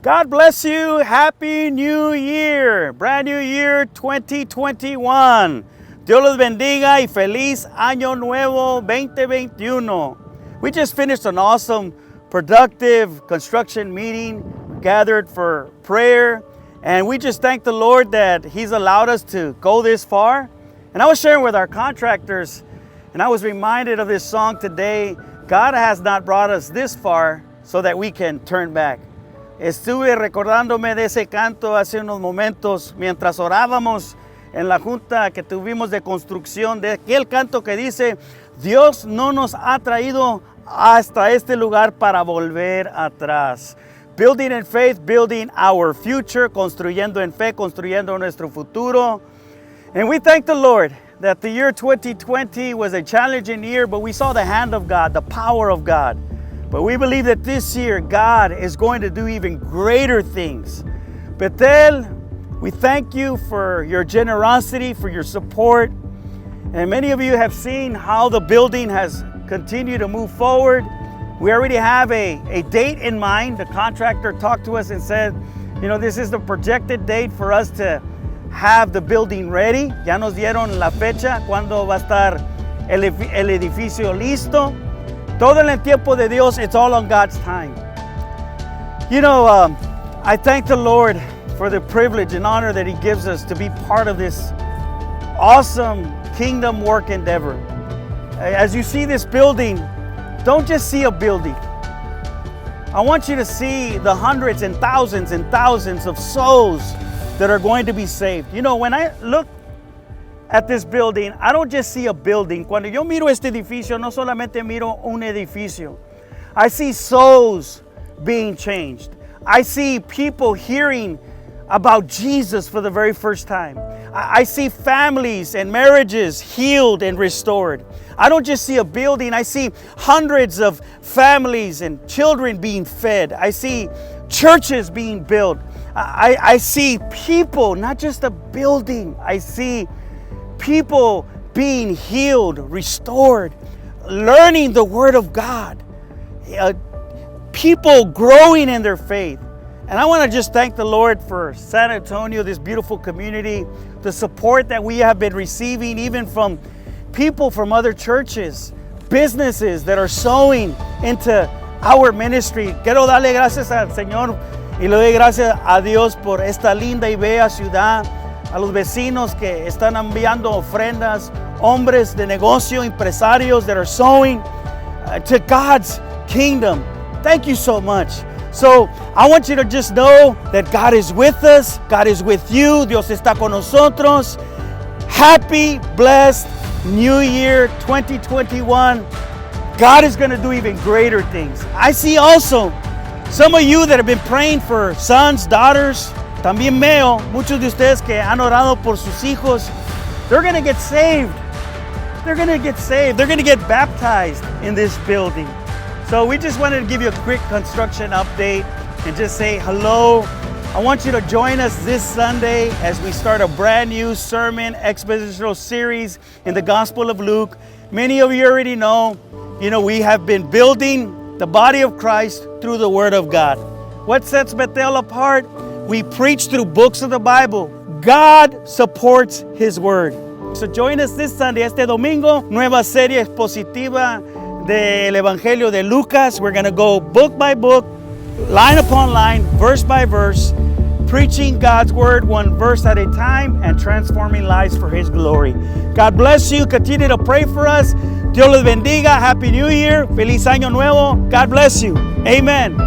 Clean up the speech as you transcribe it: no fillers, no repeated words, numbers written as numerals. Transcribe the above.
God bless you. Happy New Year. Brand new year 2021. Dios los bendiga y feliz año nuevo 2021. We just finished an awesome, productive construction meeting. We gathered for prayer. And we just thank the Lord that He's allowed us to go this far. And I was sharing with our contractors, and I was reminded of this song today. God has not brought us this far so that we can turn back. Estuve recordándome de ese canto hace unos momentos mientras orábamos en la junta que tuvimos de construcción, de aquel canto que dice, Dios no nos ha traído hasta este lugar para volver atrás. Building in faith, building our future, construyendo en fe, construyendo nuestro futuro. And we thank the Lord that the year 2020 was a challenging year, but we saw the hand of God, the power of God. But we believe that this year, God is going to do even greater things. Bethel, we thank you for your generosity, for your support. And many of you have seen how the building has continued to move forward. We already have a date in mind. The contractor talked to us and said, this is the projected date for us to have the building ready. Ya nos dieron la fecha cuando va a estar el edificio listo. Todo en el tiempo de Dios, it's all on God's time. I thank the Lord for the privilege and honor that He gives us to be part of this awesome kingdom work endeavor. As you see this building, don't just see a building. I want you to see the hundreds and thousands of souls that are going to be saved. When I look at this building, I don't just see a building. Cuando yo miro este edificio, no solamente miro un edificio. I see souls being changed. I see people hearing about Jesus for the very first time. I see families and marriages healed and restored. I don't just see a building, I see hundreds of families and children being fed. I see churches being built. I see people, not just a building. I see people being healed, restored, learning the Word of God, people growing in their faith. And I want to just thank the Lord for San Antonio, this beautiful community, the support that we have been receiving even from people from other churches, businesses that are sowing into our ministry. Quiero darle gracias al Señor y le doy gracias a Dios por esta linda y bella ciudad, a los vecinos que están enviando ofrendas, hombres de negocio, empresarios that are sowing to God's kingdom. Thank you so much. So I want you to just know that God is with us. God is with you. Dios está con nosotros. Happy, blessed New Year 2021. God is going to do even greater things. I see also some of you that have been praying for sons, daughters. También veo muchos de ustedes que han orado por sus hijos. They're going to get saved. They're going to get saved. They're going to get baptized in this building. So we just wanted to give you a quick construction update and just say hello. I want you to join us this Sunday as we start a brand new sermon expositional series in the Gospel of Luke. Many of you already know, we have been building the body of Christ through the Word of God. What sets Bethel apart? We preach through books of the Bible. God supports His Word. So join us this Sunday, este domingo, nueva serie expositiva del Evangelio de Lucas. We're going to go book by book, line upon line, verse by verse, preaching God's Word one verse at a time and transforming lives for His glory. God bless you. Continue to pray for us. Dios los bendiga. Happy New Year. Feliz Año Nuevo. God bless you. Amen.